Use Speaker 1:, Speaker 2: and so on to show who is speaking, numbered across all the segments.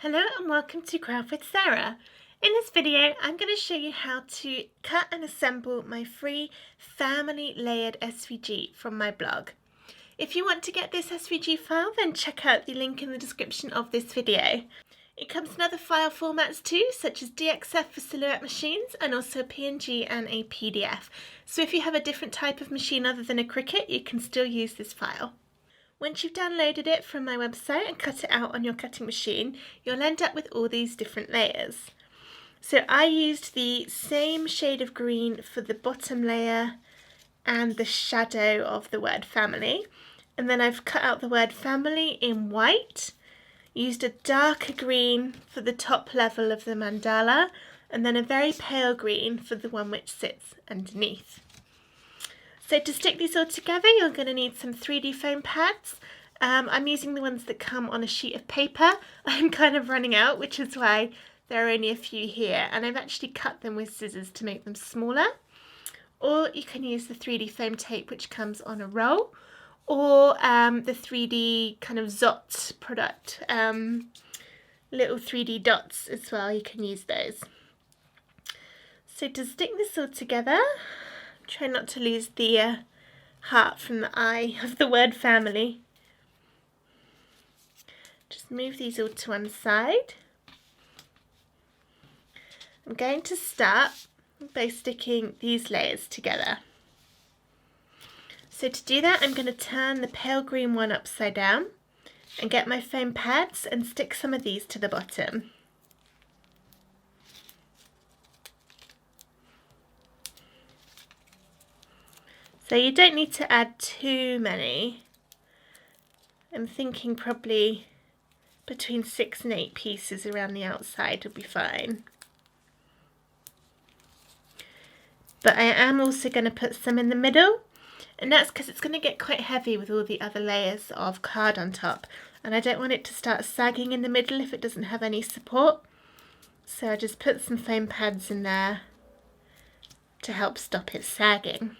Speaker 1: Hello and welcome to Craft with Sarah. In this video I'm going to show you how to cut and assemble my free family layered SVG from my blog. If you want to get this SVG file, then check out the link in the description of this video. It comes in other file formats too, such as DXF for silhouette machines and also PNG and a PDF. So if you have a different type of machine other than a Cricut, you can still use this file. Once you've downloaded it from my website and cut it out on your cutting machine, you'll end up with all these different layers. So I used the same shade of green for the bottom layer and the shadow of the word family. And then I've cut out the word family in white, used a darker green for the top level of the mandala, and then a very pale green for the one which sits underneath. So to stick these all together, you're going to need some 3D foam pads. I'm using the ones that come on a sheet of paper. I'm kind of running out, which is why there are only a few here. And I've actually cut them with scissors to make them smaller. Or you can use the 3D foam tape, which comes on a roll. Or the 3D kind of Zot product. Little 3D dots as well, you can use those. So to stick this all together, try not to lose the heart from the eye of the word family. Just move these all to one side. I'm going to start by sticking these layers together. So to do that, I'm going to turn the pale green one upside down and get my foam pads and stick some of these to the bottom. So you don't need to add too many. I'm thinking probably between 6 and 8 pieces around the outside will be fine. But I am also going to put some in the middle, and that's because it's going to get quite heavy with all the other layers of card on top, and I don't want it to start sagging in the middle if it doesn't have any support. So I just put some foam pads in there to help stop it sagging.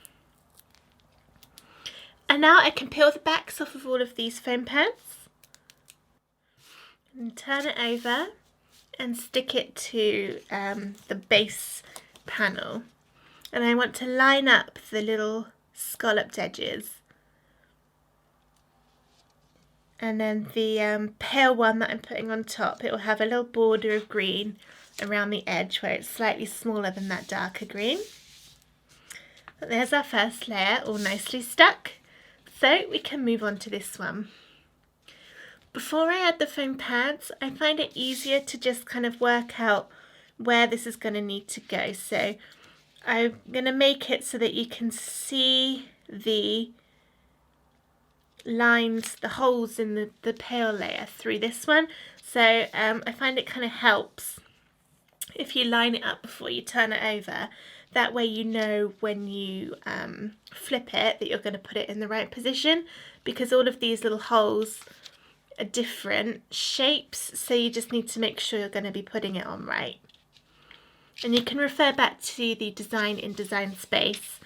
Speaker 1: And now I can peel the backs off of all of these foam pads and turn it over and stick it to the base panel. And I want to line up the little scalloped edges. And then the pale one that I'm putting on top, it will have a little border of green around the edge where it's slightly smaller than that darker green. But there's our first layer, all nicely stuck. So we can move on to this one. Before I add the foam pads, I find it easier to just kind of work out where this is going to need to go. So I'm going to make it so that you can see the lines, the holes in the pale layer through this one. So I find it kind of helps if you line it up before you turn it over. That way you know when you flip it that you're going to put it in the right position, because all of these little holes are different shapes, so you just need to make sure you're going to be putting it on right. And you can refer back to the design in Design Space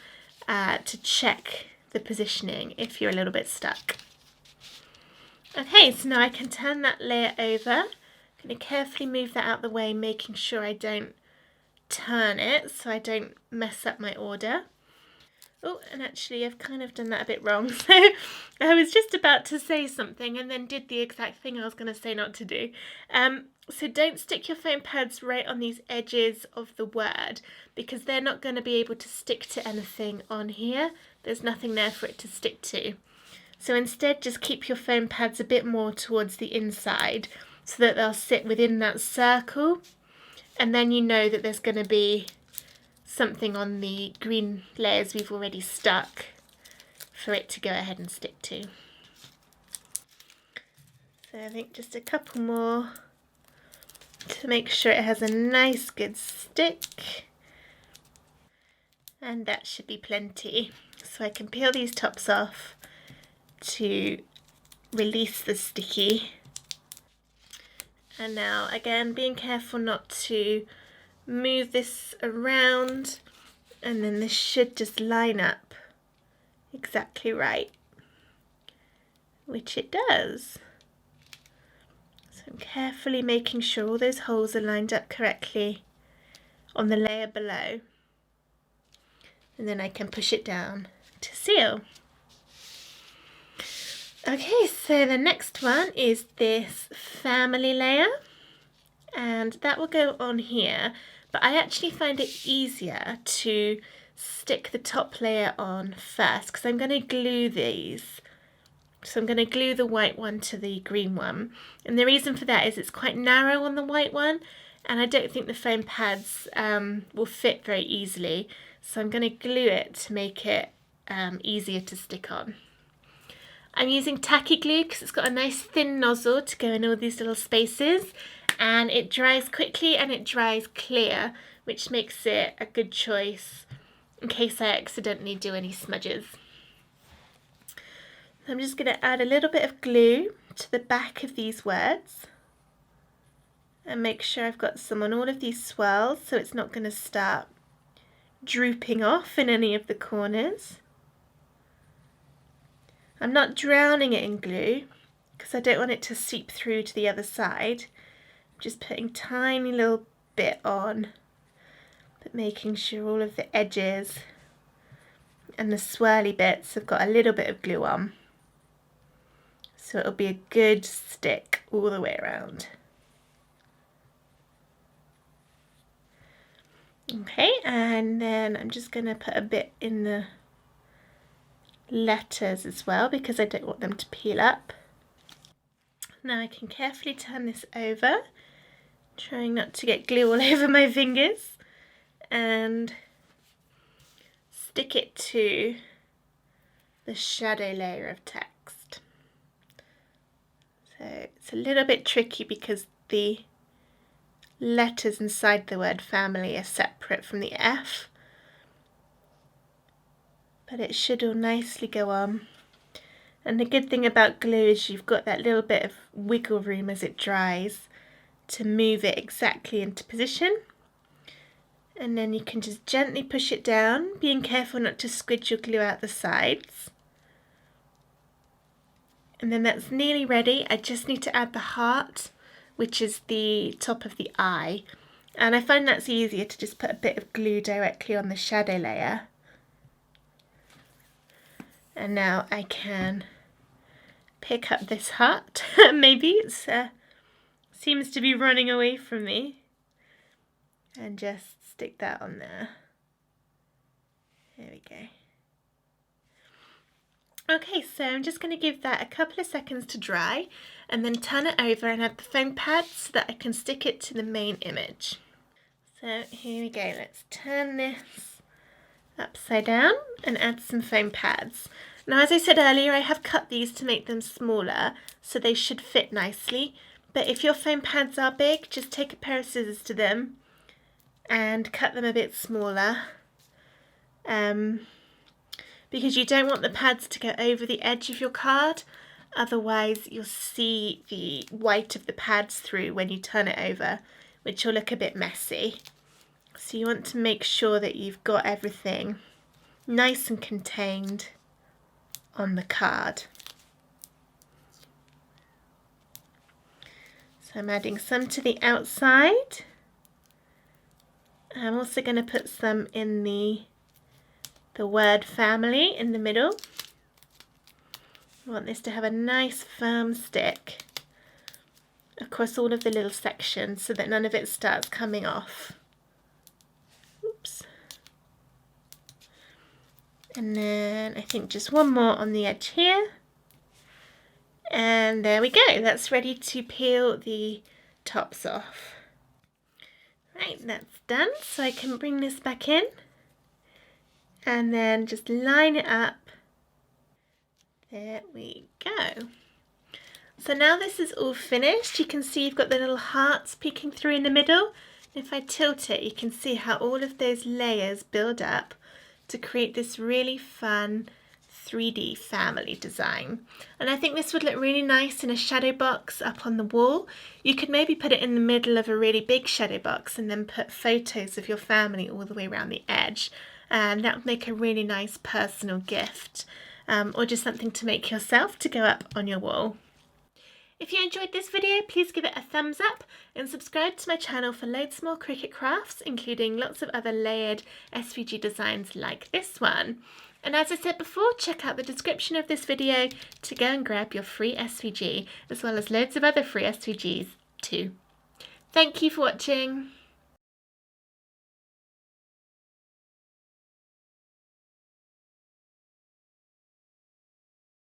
Speaker 1: to check the positioning if you're a little bit stuck. Okay, so now I can turn that layer over. I'm going to carefully move that out of the way, making sure I don't turn it so I don't mess up my order. Oh, and actually I've kind of done that a bit wrong. So I was just about to say something and then did the exact thing I was going to say not to do. So don't stick your foam pads right on these edges of the word, because they're not going to be able to stick to anything on here. There's nothing there for it to stick to. So instead just keep your foam pads a bit more towards the inside so that they'll sit within that circle. And then you know that there's going to be something on the green layers we've already stuck for it to go ahead and stick to. So I think just a couple more to make sure it has a nice good stick. And that should be plenty. So I can peel these tops off to release the sticky. And now, again, being careful not to move this around, and then this should just line up exactly right, which it does. So So I'm carefully making sure all those holes are lined up correctly on the layer below. And then I can push it down to seal. Okay, so the next one is this family layer, and that will go on here, but I actually find it easier to stick the top layer on first because I'm going to glue these. So I'm going to glue the white one to the green one, and the reason for that is it's quite narrow on the white one, and I don't think the foam pads will fit very easily, so I'm going to glue it to make it easier to stick on. I'm using tacky glue because it's got a nice thin nozzle to go in all these little spaces, and it dries quickly and it dries clear, which makes it a good choice in case I accidentally do any smudges. I'm just going to add a little bit of glue to the back of these words and make sure I've got some on all of these swirls so it's not going to start drooping off in any of the corners. I'm not drowning it in glue because I don't want it to seep through to the other side. I'm just putting tiny little bit on, but making sure all of the edges and the swirly bits have got a little bit of glue on. So it'll be a good stick all the way around. Okay, and then I'm just going to put a bit in the letters as well because I don't want them to peel up. Now I can carefully turn this over, trying not to get glue all over my fingers, and stick it to the shadow layer of text. So it's a little bit tricky because the letters inside the word family are separate from the F, but it should all nicely go on. And the good thing about glue is you've got that little bit of wiggle room as it dries to move it exactly into position. And then you can just gently push it down, being careful not to squidge your glue out the sides. And then that's nearly ready. I just need to add the heart, which is the top of the eye. And I find that's easier to just put a bit of glue directly on the shadow layer. And now I can pick up this heart. Maybe it seems to be running away from me. And just stick that on there. There we go. Okay, so I'm just going to give that a couple of seconds to dry and then turn it over and add the foam pads so that I can stick it to the main image. So here we go, let's turn this upside down and add some foam pads. Now, as I said earlier, I have cut these to make them smaller so they should fit nicely, but if your foam pads are big, just take a pair of scissors to them and cut them a bit smaller. Because you don't want the pads to go over the edge of your card, otherwise you'll see the white of the pads through when you turn it over, which will look a bit messy. So you want to make sure that you've got everything nice and contained on the card. So I'm adding some to the outside. I'm also going to put some in the word family in the middle. I want this to have a nice firm stick across all of the little sections so that none of it starts coming off. Oops. And then I think just one more on the edge here. And there we go, that's ready to peel the tops off. Right, that's done, so I can bring this back in and then just line it up. There we go. So now this is all finished. You can see you've got the little hearts peeking through in the middle. If I tilt it, you can see how all of those layers build up to create this really fun 3D family design. And I think this would look really nice in a shadow box up on the wall. You could maybe put it in the middle of a really big shadow box and then put photos of your family all the way around the edge. And that would make a really nice personal gift, or just something to make yourself to go up on your wall. If you enjoyed this video, please give it a thumbs up and subscribe to my channel for loads more Cricut crafts, including lots of other layered SVG designs like this one. And as I said before, check out the description of this video to go and grab your free SVG, as well as loads of other free SVGs too. Thank you for watching.